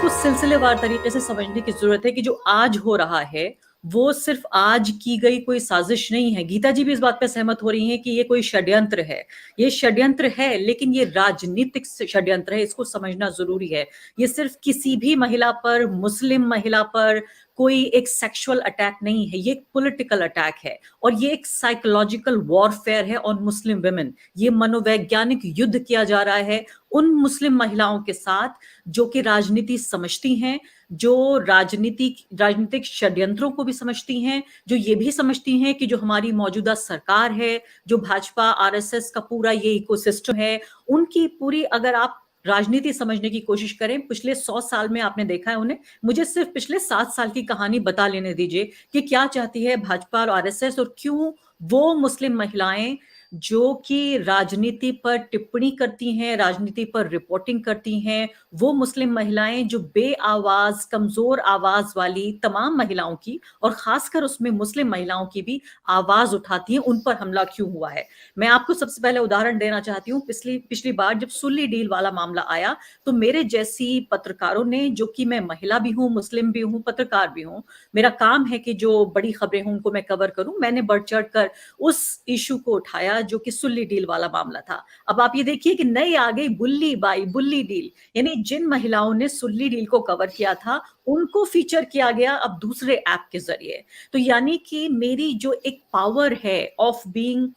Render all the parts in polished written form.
को सिलसिलेवार तरीके से समझने की ज़रूरत है कि जो आज हो रहा है, वो सिर्फ़ आज की गई कोई साज़िश नहीं है। गीता जी भी इस बात पे सहमत हो रही हैं कि ये कोई षड्यंत्र है। ये षड्यंत्र है, लेकिन ये राजनीतिक षड्यंत्र है, इसको समझना ज़रूरी है। ये सिर्फ़ किसी भी महिला पर, मुस्लिम महिला पर कोई एक सेक्सुअल अटैक नहीं है, ये एक पॉलिटिकल अटैक है और ये एक साइकोलॉजिकल वॉरफेयर है ऑन मुस्लिम वुमेन। ये मनोवैज्ञानिक युद्ध किया जा रहा है उन मुस्लिम महिलाओं के साथ जो कि राजनीति समझती हैं, जो राजनीतिक षड्यंत्रों को भी समझती हैं, जो ये भी समझती हैं कि जो हमारी मौजूदा सरकार है, जो भाजपा आरएसएस का पूरा ये इकोसिस्टम है, उनकी पूरी अगर आप राजनीति समझने की कोशिश करें, पिछले 100 साल में आपने देखा है उन्हें, मुझे सिर्फ पिछले 7 साल की कहानी बता लेने दीजिए कि क्या चाहती है भाजपा और आरएसएस और क्यों वो मुस्लिम महिलाएं जो कि राजनीति पर टिप्पणी करती हैं, राजनीति पर रिपोर्टिंग करती हैं, वो मुस्लिम महिलाएं जो बेआवाज, कमजोर आवाज वाली तमाम महिलाओं की और खासकर उसमें मुस्लिम महिलाओं की भी आवाज उठाती हैं, उन पर हमला क्यों हुआ है। मैं आपको सबसे पहले उदाहरण देना चाहती हूँ, पिछली पिछली बार जब सुल्ली डील वाला मामला आया, तो मेरे जैसी पत्रकारों ने, जो कि मैं महिला भी हूँ, मुस्लिम भी हूँ, पत्रकार भी हूँ, मेरा काम है कि जो बड़ी खबरें हों उनको मैं कवर करूं, मैंने बढ़ चढ़ कर उस इशू को उठाया जो कि सुल्ली डील वाला मामला था। अब आप ये देखिए कि नई आ गई बुल्ली बाई, बुल्ली डील, यानी जिन महिलाओं ने सुल्ली डील को कवर किया था उनको फीचर किया गया अब दूसरे ऐप के जरिए। तो यानी कि मेरी जो एक पावर है of being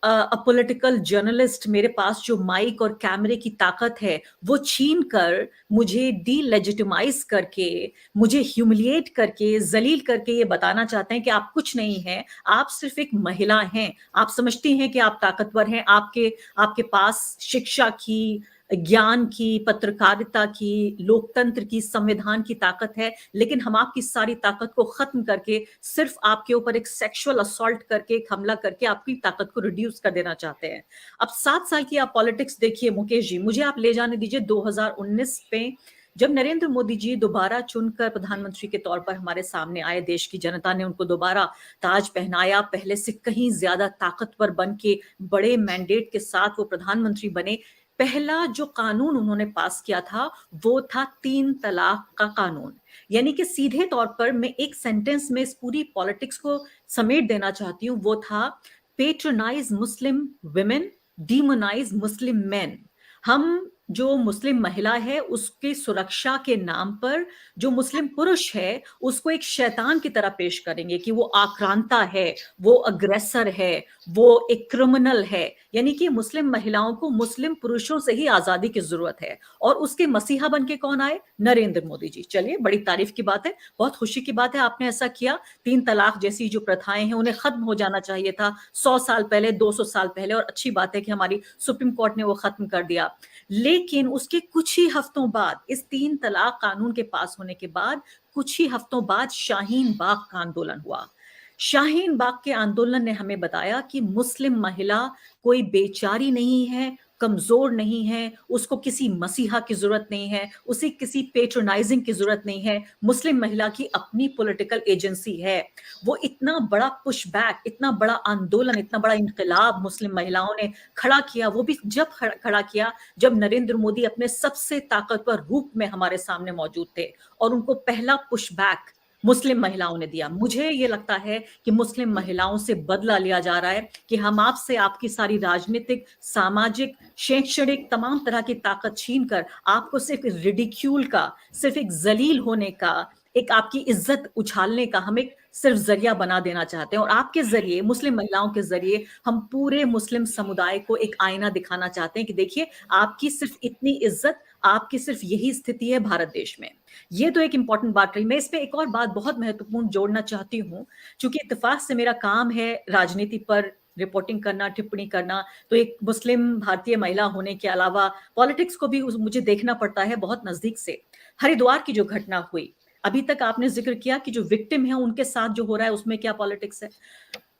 a political journalist, मेरे पास जो माइक और कैमरे की ताकत है, वो छीन कर मुझे डीलेजिटिमाइज करके, मुझे ह्यूमिलिएट करके, जलील करके ये बताना चाहते हैं कि आप कुछ नहीं हैं, आप सिर्फ एक महिला हैं। आप समझती हैं कि आप ताकतवर हैं, आपके आपके पास शिक्षा की, ज्ञान की, पत्रकारिता की, लोकतंत्र की, संविधान की ताकत है, लेकिन हम आपकी सारी ताकत को खत्म करके सिर्फ आपके ऊपर एक सेक्सुअल असॉल्ट करके, एक हमला करके आपकी ताकत को रिड्यूस कर देना चाहते हैं। अब 7 साल की आप पॉलिटिक्स देखिए मुकेश जी, मुझे आप ले जाने दीजिए 2019 पे, जब नरेंद्र मोदी जी दोबारा चुनकर प्रधानमंत्री के तौर पर हमारे सामने आए, देश की जनता ने उनको दोबारा ताज पहनाया, पहले से कहीं ज्यादा ताकतवर बन के बड़े मैंडेट के साथ वो प्रधानमंत्री बने। पहला जो कानून उन्होंने पास किया था वो था 3 तलाक का कानून। यानी कि सीधे तौर पर मैं एक सेंटेंस में इस पूरी पॉलिटिक्स को समेट देना चाहती हूँ, वो था पेट्रोनाइज मुस्लिम वुमेन, डीमोनाइज मुस्लिम मेन। हम जो मुस्लिम महिला है उसकी सुरक्षा के नाम पर जो मुस्लिम पुरुष है उसको एक शैतान की तरह पेश करेंगे कि वो आक्रांता है, वो अग्रेसर है, वो एक क्रिमिनल है। यानी कि मुस्लिम महिलाओं को मुस्लिम पुरुषों से ही आजादी की जरूरत है और उसके मसीहा बन के कौन आए? नरेंद्र मोदी जी। चलिए, बड़ी तारीफ की बात है, बहुत खुशी की बात है आपने ऐसा किया। 3 तलाक जैसी जो प्रथाएं हैं उन्हें खत्म हो जाना चाहिए था 100 साल पहले, 200 साल पहले, और अच्छी बात है कि हमारी सुप्रीम कोर्ट ने वो खत्म कर दिया। लेकिन उसके कुछ ही हफ्तों बाद, इस 3 तलाक कानून के पास होने के बाद कुछ ही हफ्तों बाद शाहीन बाग का आंदोलन हुआ। शाहीन बाग के आंदोलन ने हमें बताया कि मुस्लिम महिला कोई बेचारी नहीं है, कमजोर नहीं है, उसको किसी मसीहा की जरूरत नहीं है, उसे किसी पेट्रोनाइजिंग की जरूरत नहीं है। मुस्लिम महिला की अपनी पॉलिटिकल एजेंसी है। वो इतना बड़ा पुशबैक, इतना बड़ा आंदोलन, इतना बड़ा इंकलाब मुस्लिम महिलाओं ने खड़ा किया, वो भी जब खड़ा किया जब नरेंद्र मोदी अपने सबसे ताकतवर रूप में हमारे सामने मौजूद थे और उनको पहला पुशबैक मुस्लिम महिलाओं ने दिया। मुझे ये लगता है कि मुस्लिम महिलाओं से बदला लिया जा रहा है कि हम आपसे आपकी सारी राजनीतिक, सामाजिक, शैक्षणिक तमाम तरह की ताकत छीन कर आपको सिर्फ रिडिक्यूल का, सिर्फ एक जलील होने का, एक आपकी इज्जत उछालने का हम एक सिर्फ जरिया बना देना चाहते हैं और आपके जरिए, मुस्लिम महिलाओं के जरिए हम पूरे मुस्लिम समुदाय को एक आईना दिखाना चाहते हैं कि देखिए, आपकी सिर्फ इतनी इज्जत, आपकी सिर्फ यही स्थिति है भारत देश में। ये तो एक इंपॉर्टेंट बात रही। मैं इस पे एक और बात बहुत महत्वपूर्ण जोड़ना चाहती हूँ, चूंकि इत्तेफाक से मेरा काम है राजनीति पर रिपोर्टिंग करना, टिप्पणी करना, तो एक मुस्लिम भारतीय महिला होने के अलावा पॉलिटिक्स को भी मुझे देखना पड़ता है बहुत नजदीक से। हरिद्वार की जो घटना हुई, अभी तक आपने जिक्र किया कि जो विक्टिम है उनके साथ जो हो रहा है उसमें क्या पॉलिटिक्स है।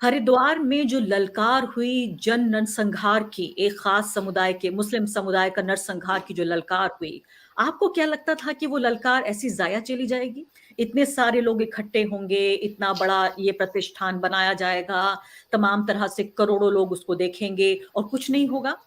हरिद्वार में जो ललकार हुई जन नरसंहार की, एक खास समुदाय के, मुस्लिम समुदाय का नरसंहार की जो ललकार हुई, आपको क्या लगता था कि वो ललकार ऐसी जाया चली जाएगी? इतने सारे लोग इकट्ठे होंगे, इतना बड़ा ये प्रतिष्ठान बनाया जाएगा, तमाम तरह से करोड़ों लोग उसको देखेंगे और कुछ नहीं होगा?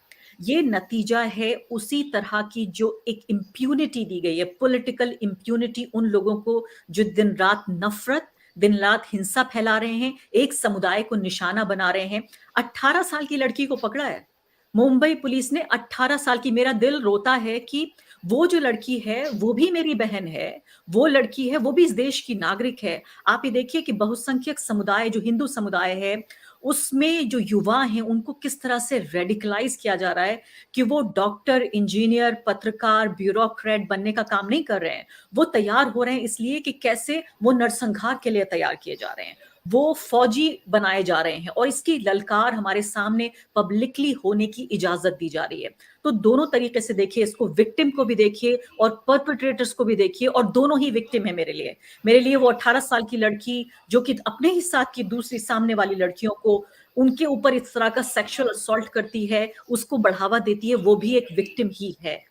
ये नतीजा है उसी तरह की जो एक इम्प्यूनिटी दी गई है, पॉलिटिकल इम्प्यूनिटी उन लोगों को जो दिन रात नफरत, दिन रात हिंसा फैला रहे हैं, एक समुदाय को निशाना बना रहे हैं। 18 साल की लड़की को पकड़ा है मुंबई पुलिस ने, 18 साल की। मेरा दिल रोता है कि वो जो लड़की है वो भी मेरी बहन है, वो लड़की है वो भी इस देश की नागरिक है। आप ये देखिए कि बहुसंख्यक समुदाय जो हिंदू समुदाय है उसमें जो युवा हैं उनको किस तरह से रेडिकलाइज किया जा रहा है कि वो डॉक्टर, इंजीनियर, पत्रकार, ब्यूरोक्रेट बनने का काम नहीं कर रहे हैं। वो तैयार हो रहे हैं इसलिए कि कैसे वो नरसंहार के लिए तैयार किए जा रहे हैं, वो फौजी बनाए जा रहे हैं, और इसकी ललकार हमारे सामने पब्लिकली होने की इजाजत दी जा रही है। तो दोनों तरीके से देखिए इसको, विक्टिम को भी देखिए और परपेट्रेटर्स को भी देखिए, और दोनों ही विक्टिम है मेरे लिए। मेरे लिए वो 18 साल की लड़की जो कि अपने ही साथ की दूसरी सामने वाली लड़कियों को उनके ऊपर इस तरह का सेक्सुअल असॉल्ट करती है, उसको बढ़ावा देती है, वो भी एक विक्टिम ही है।